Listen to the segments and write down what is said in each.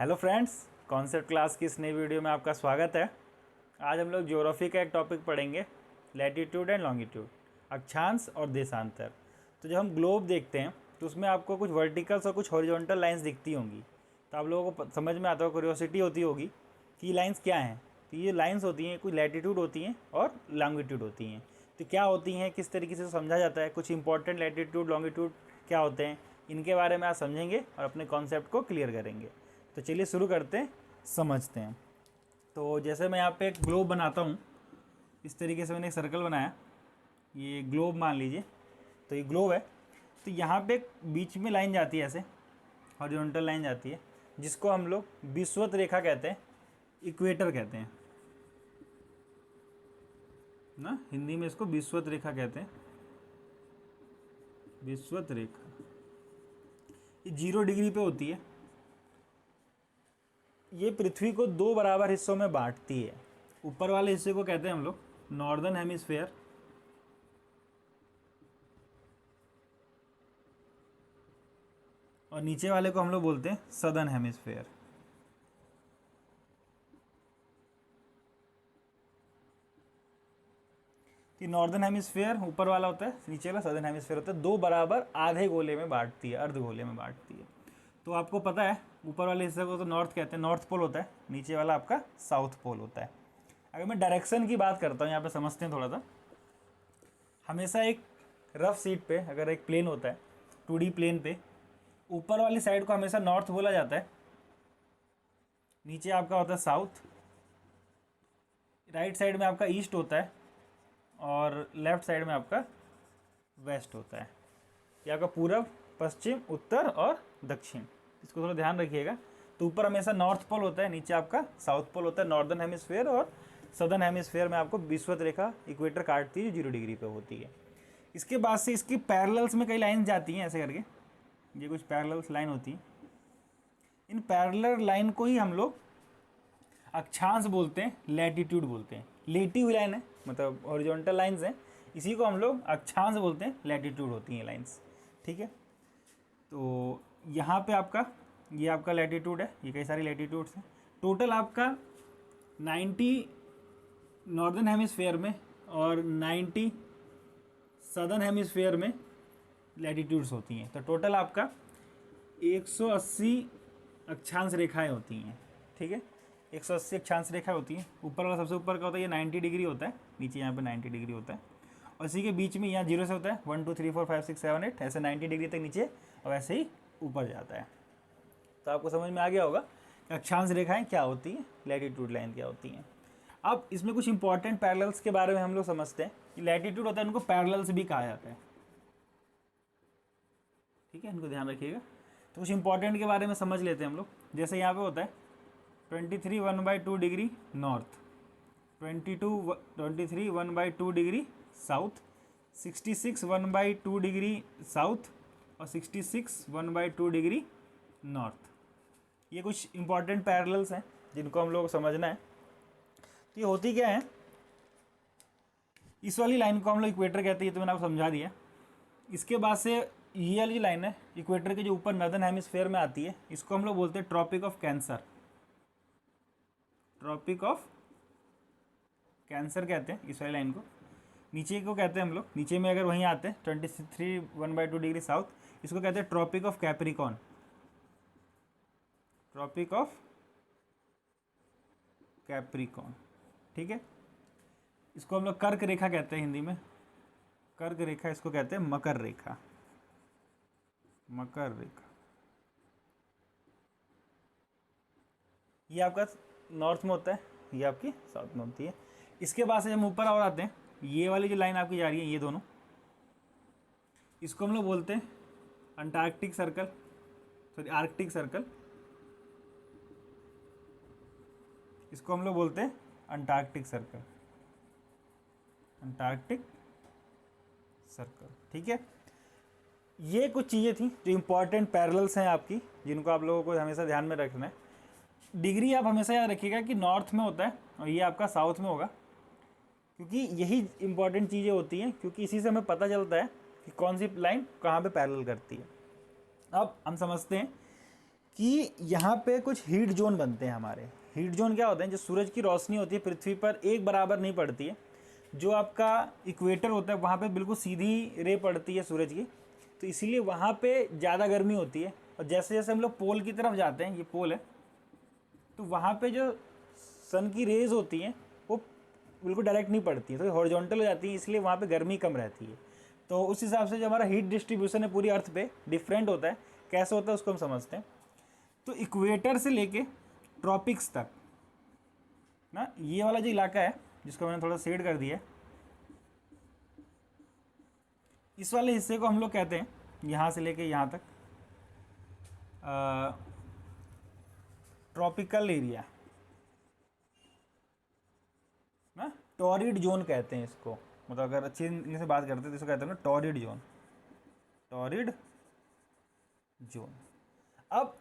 Hello friends, concept class की इस नई वीडियो में आपका स्वागत है। आज हम लोग ज्योग्राफी का एक टॉपिक पढ़ेंगे, लैटिट्यूड एंड लॉन्गिट्यूड, अक्षांश और देशांतर। तो जब हम ग्लोब देखते हैं तो उसमें आपको कुछ वर्टिकल्स और कुछ हॉरिजॉन्टल लाइंस दिखती होंगी, तो आप लोगों को समझ में आता होगा, क्यूरियोसिटी होती होगी कि ये लाइंस क्या हैं। तो ये लाइंस होती हैं, कुछ लैटिट्यूड होती हैं और लॉन्गिट्यूड होती हैं। तो क्या होती हैं, किस तरीके से समझा जाता है, कुछ इंपॉर्टेंट लैटिट्यूड लॉन्गिट्यूड क्या होते हैं, इनके बारे में आज समझेंगे और अपने कॉन्सेप्ट को क्लियर करेंगे। तो चलिए शुरू करते हैं, समझते हैं। तो जैसे मैं यहाँ पे एक ग्लोब बनाता हूँ, इस तरीके से मैंने एक सर्कल बनाया, ये ग्लोब मान लीजिए। तो ये ग्लोब है, तो यहाँ पे एक बीच में लाइन जाती है, ऐसे हॉरिजॉन्टल लाइन जाती है, जिसको हम लोग विषुवत रेखा कहते हैं, इक्वेटर कहते हैं ना, हिंदी में इसको विषुवत रेखा कहते हैं। विषुवत रेखा ये 0 डिग्री पे होती है। ये पृथ्वी को दो बराबर हिस्सों में बांटती है। ऊपर वाले हिस्से को कहते हैं हम लोग नॉर्दर्न हेमिस्फेयर, और नीचे वाले को हम लोग बोलते हैं सदर्न हेमिस्फेयर। कि नॉर्दर्न हेमिस्फेयर ऊपर वाला होता है, नीचे वाला सदर्न हेमिस्फेयर होता है। दो बराबर आधे गोले में बांटती है, अर्ध गोले में बांटती है। तो आपको पता है, ऊपर वाले हिस्से को तो नॉर्थ कहते हैं, नॉर्थ पोल होता है, नीचे वाला आपका साउथ पोल होता है। अगर मैं डायरेक्शन की बात करता हूँ, यहाँ पे समझते हैं थोड़ा सा। हमेशा एक रफ सीट पे अगर एक प्लेन होता है, 2D प्लेन पे, ऊपर वाली साइड को हमेशा नॉर्थ बोला जाता है, नीचे आपका होता है साउथ, राइट साइड में आपका ईस्ट होता है और लेफ्ट साइड में आपका वेस्ट होता है। ये आपका पूरब, पश्चिम, उत्तर और दक्षिण, इसको थोड़ा ध्यान रखिएगा। तो ऊपर हमेशा नॉर्थ पोल होता है, नीचे आपका साउथ पोल होता है, नॉर्दर्न हेमिस्फेयर। और सदर्न हेमिस्फेयर में आपको विषुवत रेखा इक्वेटर काटती है, 0 डिग्री पे होती है। इसके बाद से इसकी पैरेलल्स में कई लाइन जाती हैं, ऐसे करके ये कुछ पैरेलल्स लाइन होती हैं। इन पैरेलल लाइन को ही हम लोग अक्षांश बोलते हैं, लैटिट्यूड बोलते हैं। लेटी हुई लाइन है, मतलब हॉरिजॉन्टल लाइंस हैं, इसी को हम लोग अक्षांश बोलते हैं, लैटिट्यूड होती हैं लाइंस। ठीक है, तो यहाँ पे आपका ये आपका लैटिट्यूड है, ये कई सारी लैटिट्यूड्स हैं। टोटल आपका 90 नॉर्दर्न हेमिस्फेयर में और 90 सदर्न हेमिस्फेयर में लैटिट्यूड्स होती हैं। तो टोटल आपका 180 अक्षांश रेखाएं होती हैं। ठीक है, 180 अक्षांश रेखा होती है। ऊपर वाला सबसे ऊपर का होता है, ये 90 डिग्री होता है, नीचे यहाँ पे 90 डिग्री होता है। और इसी के बीच में यहाँ 0 से होता है 1 2 3 4 5 6 7 8, ऐसे 90 डिग्री तक नीचे और ऐसे ही ऊपर जाता है। तो आपको समझ में आ गया होगा कि अक्षांश रेखाएं क्या होती हैं, लैटिट्यूड लाइन क्या होती हैं। अब इसमें कुछ इंपॉर्टेंट पैरेलल्स के बारे में हम लोग समझते हैं कि लैटिट्यूड होता है, उनको पैरेलल्स भी कहा जाता है। ठीक है, इनको ध्यान रखिएगा। तो कुछ इंपॉर्टेंट के बारे में समझ लेते हैं हम लोग। जैसे यहाँ पे होता है 23 1/2 degree north, 23 1/2 degree south, 66 1/2 degree south और 66 1/2 डिग्री नॉर्थ। ये कुछ इंपॉर्टेंट पैरेलल्स हैं जिनको हम लोग समझना है। तो ये होती क्या है, इस वाली लाइन को हम लोग इक्वेटर कहते हैं, ये तो मैंने आपको समझा दिया। इसके बाद से ये वाली लाइन है इक्वेटर के जो ऊपर नॉर्दर्न हेमिस्फेयर में आती है, इसको हम लोग बोलते हैं tropic of cancer. Tropic of cancer कहते हैं इस वाली लाइन को। नीचे को कहते हैं हम लोग, नीचे में अगर वहीं आते हैं 23 1/2 डिग्री साउथ, इसको कहते हैं tropic of capricorn. Tropic of capricorn. ठीक है, इसको हम लोग कर्क रेखा कहते हैं हिंदी में, कर्क रेखा, इसको कहते हैं मकर रेखा। मकर रेखा ये आपका नॉर्थ में होता है, ये आपकी साउथ में होती है। इसके बाद से हम ऊपर और आते हैं, ये वाली जो लाइन आपकी जा रही है, ये दोनों, इसको हम लोग बोलते हैं Antarctic circle, sorry Arctic circle. इसको हम लोग बोलते हैं अंटार्कटिक सर्कल, अंटार्कटिक सर्कल। ठीक है, ये कुछ चीज़ें थी जो इंपॉर्टेंट पैरेलल्स हैं आपकी, जिनको आप लोगों को हमेशा ध्यान में रखना है। डिग्री आप हमेशा याद रखिएगा कि नॉर्थ में होता है और ये आपका साउथ में होगा, क्योंकि यही इंपॉर्टेंट चीज़ें होती हैं, क्योंकि इसी से हमें पता चलता है कि कौन सी लाइन कहाँ पे पैरेलल करती है। अब हम समझते हैं कि यहाँ पे कुछ हीट जोन बनते हैं हमारे। हीट जोन क्या होते हैं, जो सूरज की रोशनी होती है पृथ्वी पर एक बराबर नहीं पड़ती है। जो आपका इक्वेटर होता है वहाँ पे बिल्कुल सीधी रे पड़ती है सूरज की, तो इसीलिए वहाँ पे ज़्यादा गर्मी होती है। और जैसे जैसे हम लोग पोल की तरफ जाते हैं, ये पोल है, तो वहाँ पे जो सन की रेज होती हैं वो बिल्कुल डायरेक्ट नहीं पड़ती है, तो हॉरिजॉन्टल हो जाती है, इसलिए वहाँ पे गर्मी कम रहती है। तो उस हिसाब से जो हमारा हीट डिस्ट्रीब्यूशन है पूरी अर्थ पे डिफरेंट होता है। कैसे होता है उसको हम समझते हैं। तो इक्वेटर से लेके ट्रॉपिक्स तक ना, ये वाला जो इलाका है जिसको मैंने थोड़ा शेड कर दिया है, इस वाले हिस्से को हम लोग कहते हैं यहाँ से लेके यहाँ तक ट्रॉपिकल एरिया ना, टॉरिड जोन कहते हैं इसको। मतलब अगर अच्छी इंग्लिश से बात करते हैं तो इसको कहते हैं ना टॉरिड जोन, टॉरिड जोन। अब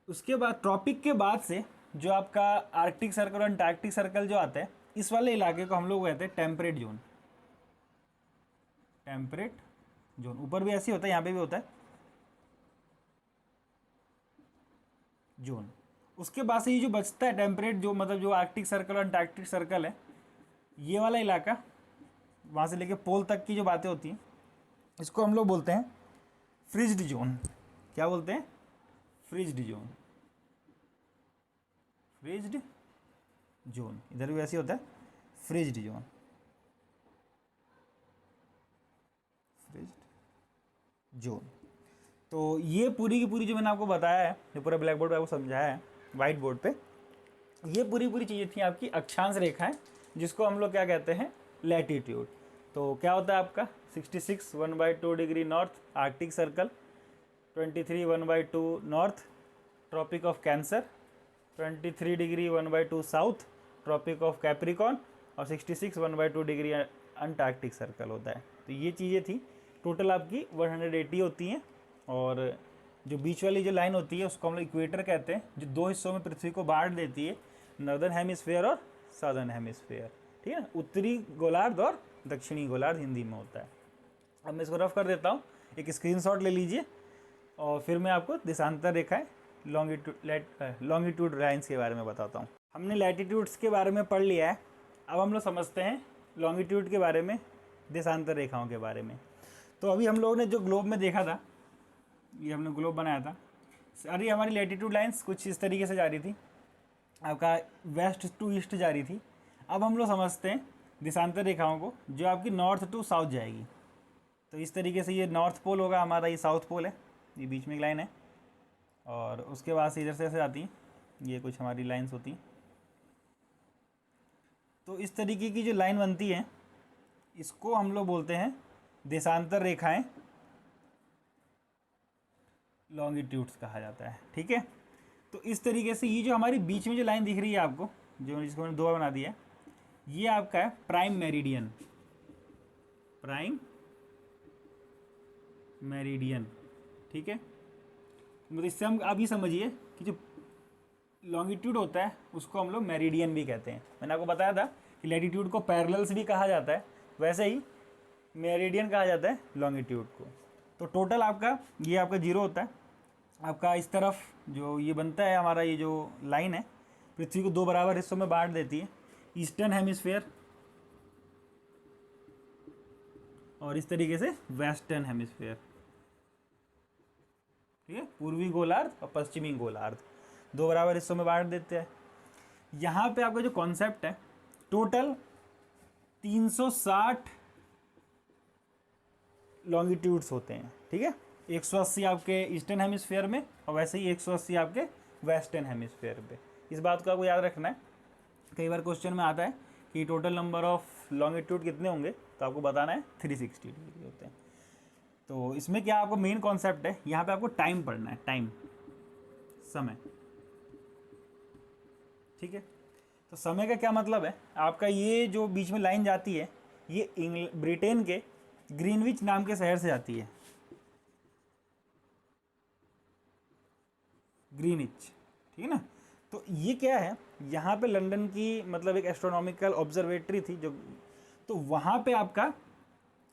उसके बाद ट्रॉपिक के बाद से जो आपका आर्कटिक सर्कल और अंटार्कटिक सर्कल जो आता है, इस वाले इलाके को हम लोग कहते हैं टेम्परेट जोन। टेम्परेट जोन ऊपर भी ऐसे होता है, यहाँ पे भी होता है जोन। उसके बाद से ये जो बचता है टेम्परेट जो, मतलब जो आर्कटिक सर्कल और अंटार्कटिक सर्कल है, ये वाला इलाका वहाँ से लेके पोल तक की जो बातें होती हैं, इसको हम लोग बोलते हैं फ्रिज्ड जोन। क्या बोलते हैं? फ्रिज्ड जोन। फ्रिज्ड जोन इधर भी वैसे होता है, फ्रिज्ड जोन, फ्रिज्ड जोन। तो ये पूरी की पूरी जो मैंने आपको बताया है, जो पूरा ब्लैक बोर्ड पे आपको समझाया है वाइट बोर्ड पे, ये पूरी पूरी चीज़ें थी आपकी अक्षांश रेखाएं, जिसको हम लोग क्या कहते हैं? लैटिट्यूड। तो क्या होता है आपका 66 1/2 degree north arctic circle, 23 1/2 north tropic of cancer, 23 degree 1/2 south tropic of capricorn, और 66 1/2 डिग्री अंटार्कटिक सर्कल होता है। तो ये चीज़ें थी टोटल आपकी 180 होती हैं। और जो बीच वाली जो लाइन होती है उसको हम लोग इक्वेटर कहते हैं, जो दो हिस्सों में पृथ्वी को बांट देती है, नॉर्दर्न हेमिस्फेयर और साउदर्न हेमिस्फेयर। ठीक है ना, उत्तरी गोलार्ध और दक्षिणी गोलार्ध हिंदी में होता है। अब मैं इसको रफ कर देता हूँ, एक स्क्रीनशॉट ले लीजिए और फिर मैं आपको देशांतर रेखाएं लॉन्गिट्यूड लाइन्स के बारे में बताता हूँ। हमने लैटिट्यूड्स के बारे में पढ़ लिया है, अब हम लोग समझते हैं लॉन्गिट्यूड के बारे में, देशांतर रेखाओं के बारे में। तो अभी हम लोगों ने जो ग्लोब में देखा था, ये हमने ग्लोब बनाया था, सारी हमारी लैटिट्यूड लाइंस कुछ इस तरीके से जा रही थी, आपका वेस्ट टू ईस्ट जा रही थी। अब हम लोग समझते हैं देशांतर रेखाओं को, जो आपकी नॉर्थ टू साउथ जाएगी। तो इस तरीके से ये नॉर्थ पोल होगा हमारा, ये साउथ पोल है, ये बीच में एक लाइन है, और उसके बाद से इधर से ऐसे आती हैं, ये कुछ हमारी लाइंस होती हैं। तो इस तरीके की जो लाइन बनती है इसको हम लोग बोलते हैं देशांतर रेखाएं, लॉन्गिट्यूड्स कहा जाता है। ठीक है, तो इस तरीके से ये जो हमारी बीच में जो लाइन दिख रही है आपको, जो जिसको मैंने दो बना दिया है, ये आपका है प्राइम मेरिडियन। प्राइम मेरिडियन, ठीक है। मतलब इससे हम आप ये समझिए कि जो लॉन्गिट्यूड होता है उसको हम लोग मेरिडियन भी कहते हैं। मैंने आपको बताया था कि लैटिट्यूड को पैरेलल्स भी कहा जाता है, वैसे ही मेरिडियन कहा जाता है लॉन्गिट्यूड को। तो टोटल आपका ये आपका 0 होता है। आपका इस तरफ जो ये बनता है हमारा, ये जो लाइन है पृथ्वी को दो बराबर हिस्सों में बांट देती है, ईस्टर्न हेमिस्फेयर और इस तरीके से वेस्टर्न हेमिस्फेयर। ठीक है, पूर्वी गोलार्ध और पश्चिमी गोलार्ध दो बराबर हिस्सों में बांट देते हैं। यहाँ पे आपका जो कॉन्सेप्ट है, टोटल 360 लॉन्गिट्यूड्स होते हैं। ठीक है, 180 आपके ईस्टर्न हेमिस्फेयर में और वैसे ही 180 आपके वेस्टर्न हेमिस्फेयर पे। इस बात को आपको याद रखना है, कई बार क्वेश्चन में आता है कि टोटल नंबर ऑफ लॉन्गिट्यूड कितने होंगे, तो आपको बताना है 360 डिग्री होते हैं। तो इसमें क्या आपको मेन कॉन्सेप्ट है, यहाँ पे आपको टाइम पढ़ना है, टाइम, समय। ठीक है, तो समय का क्या मतलब है, आपका ये जो बीच में लाइन जाती है ये ब्रिटेन के ग्रीनविच नाम के शहर से जाती है, ग्रीनविच। ठीक है ना, तो ये क्या है, यहाँ पे लंदन की मतलब एक एस्ट्रोनॉमिकल ऑब्जर्वेटरी थी जो, तो वहाँ पे आपका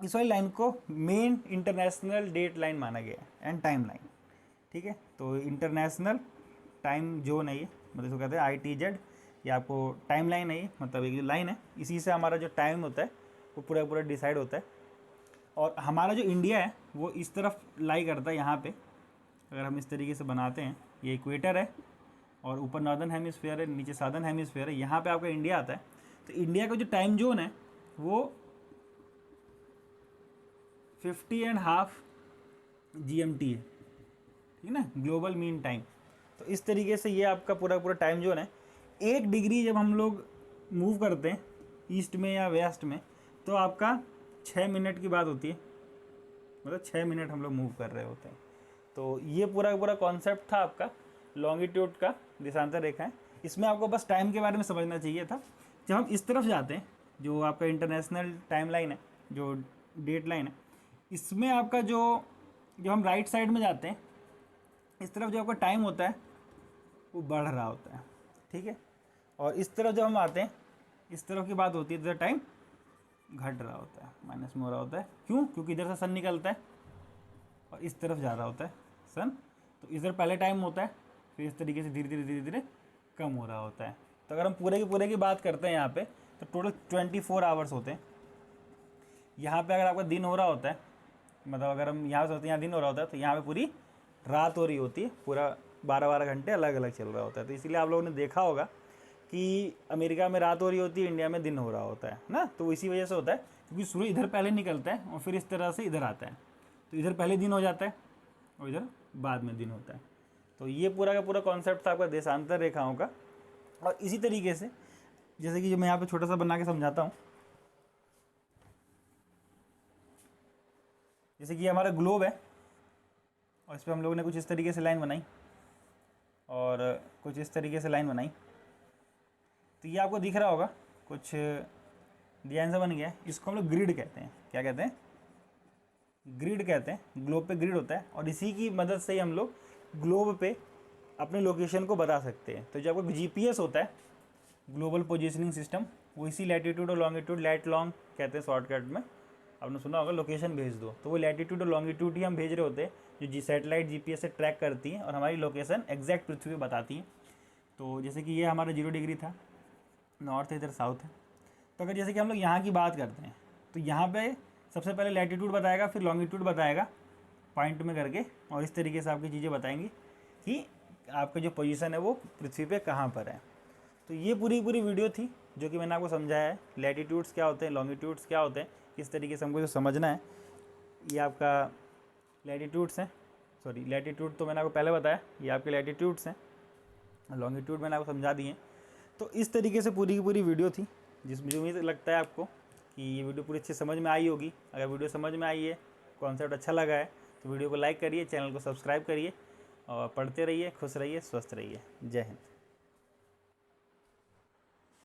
इस वाली लाइन को मेन इंटरनेशनल डेट लाइन माना गया एंड टाइम लाइन। ठीक है, तो इंटरनेशनल टाइम जोन है ये, मतलब इसको कहते हैं ITZ। ये आपको टाइम लाइन है, ये मतलब एक जो लाइन है, इसी से हमारा जो टाइम होता है वो पूरा पूरा डिसाइड होता है। और हमारा जो इंडिया है वो इस तरफ लाई करता है यहाँ पे। अगर हम इस तरीके से बनाते हैं, ये इक्वेटर है और ऊपर नॉर्दर्न हेमिस्फीयर है, नीचे साउदर्न हेमिस्फीयर है, यहाँ पे आपका इंडिया आता है। तो इंडिया का जो टाइम जोन है वो 50.5 GMT है, ठीक है ना, ग्लोबल मीन टाइम। तो इस तरीके से ये आपका पूरा पूरा टाइम जोन है। 1 डिग्री जब हम लोग मूव करते हैं ईस्ट में या वेस्ट में, तो आपका 6 मिनट की बात होती है, मतलब 6 मिनट हम लोग मूव कर रहे होते हैं। तो ये पूरा पूरा कॉन्सेप्ट था आपका लॉन्गिट्यूड का, देशांतर रेखा है। इसमें आपको बस टाइम के बारे में समझना चाहिए था। जब हम इस तरफ जाते हैं, जो आपका इंटरनेशनल टाइम लाइन है, जो डेट लाइन है, इसमें आपका जो हम राइट साइड में जाते हैं, इस तरफ जो आपका टाइम होता है वो बढ़ रहा होता है, ठीक है। और इस तरफ जब हम आते हैं, इस तरफ की बात होती है, तो टाइम घट रहा होता है, माइनस में हो रहा होता है। क्यों? क्योंकि इधर से सन निकलता है और इस तरफ जा रहा होता है सन, तो इधर पहले टाइम होता है, फिर इस तरीके से धीरे धीरे धीरे धीरे कम हो रहा होता है। तो अगर हम पूरे की बात करते हैं यहाँ पे, तो टोटल 24 आवर्स होते हैं। यहाँ पे अगर आपका दिन हो रहा होता है, मतलब अगर हम यहाँ से होते हैं, यहाँ दिन हो रहा होता है, तो यहाँ पे पूरी रात हो रही होती है, पूरा 12-12 घंटे अलग अलग चल रहा होता है। तो इसीलिए आप लोगों ने देखा होगा कि अमेरिका में रात हो रही होती है, इंडिया में दिन हो रहा होता है ना। तो इसी वजह से होता है, क्योंकि सूर्य इधर पहले निकलता है और फिर इस तरह से इधर आता है, तो इधर पहले दिन हो जाता है और इधर बाद में दिन होता है। तो ये पूरा का पूरा कॉन्सेप्ट था आपका देशांतर रेखाओं का। और इसी तरीके से, जैसे कि जो मैं यहाँ पे छोटा सा बना के समझाता हूँ, जैसे कि हमारा ग्लोब है और इस पर हम लोगों ने कुछ इस तरीके से लाइन बनाई और कुछ इस तरीके से लाइन बनाई, तो ये आपको दिख रहा होगा कुछ डिजाइन सा बन गया है। इसको हम लोग ग्रिड कहते हैं। क्या कहते हैं? ग्रिड कहते हैं। ग्लोब पे ग्रिड होता है और इसी की मदद से ही हम लोग ग्लोब पे अपने लोकेशन को बता सकते हैं। तो जो आपका GPS होता है, ग्लोबल पोजिशनिंग सिस्टम, वो इसी लैटिट्यूड और लॉन्गिट्यूड, लैट लॉन्ग कहते हैं शॉर्टकट में, आपने सुना होगा, लोकेशन भेज दो, तो वो लैटिट्यूड और लॉन्गिट्यूड ही हम भेज रहे होते हैं, जो सैटेलाइट GPS से ट्रैक करती हैं और हमारी लोकेशन एग्जैक्ट पृथ्वी पर बताती हैं। तो जैसे कि ये हमारा 0 डिग्री था, नॉर्थ है, इधर साउथ है। तो अगर जैसे कि हम लोग यहाँ की बात करते हैं, तो यहाँ पे सबसे पहले लैटिट्यूड बताएगा, फिर लॉन्गिट्यूड बताएगा पॉइंट में करके, और इस तरीके से आपकी चीज़ें बताएंगी कि आपका जो पोजीशन है वो पृथ्वी पे कहाँ पर है। तो ये पूरी वीडियो थी जो कि मैंने आपको समझाया है, लैटिट्यूड्स क्या होते हैं, लॉन्गिट्यूड्स क्या होते हैं, किस तरीके से हमको जो समझना है। ये आपका लैटिट्यूड्स हैं, सॉरी लैटिट्यूड तो मैंने आपको पहले बताया, ये आपके लैटिट्यूड्स हैं, लॉन्गिट्यूड मैंने आपको समझा दिए। तो इस तरीके से पूरी की पूरी वीडियो थी, जिसमें जो मुझे लगता है आपको कि ये वीडियो पूरी अच्छी समझ में आई होगी। अगर वीडियो समझ में आई है, कॉन्सेप्ट अच्छा लगा है, तो वीडियो को लाइक करिए, चैनल को सब्सक्राइब करिए और पढ़ते रहिए, खुश रहिए, स्वस्थ रहिए। जय हिंद।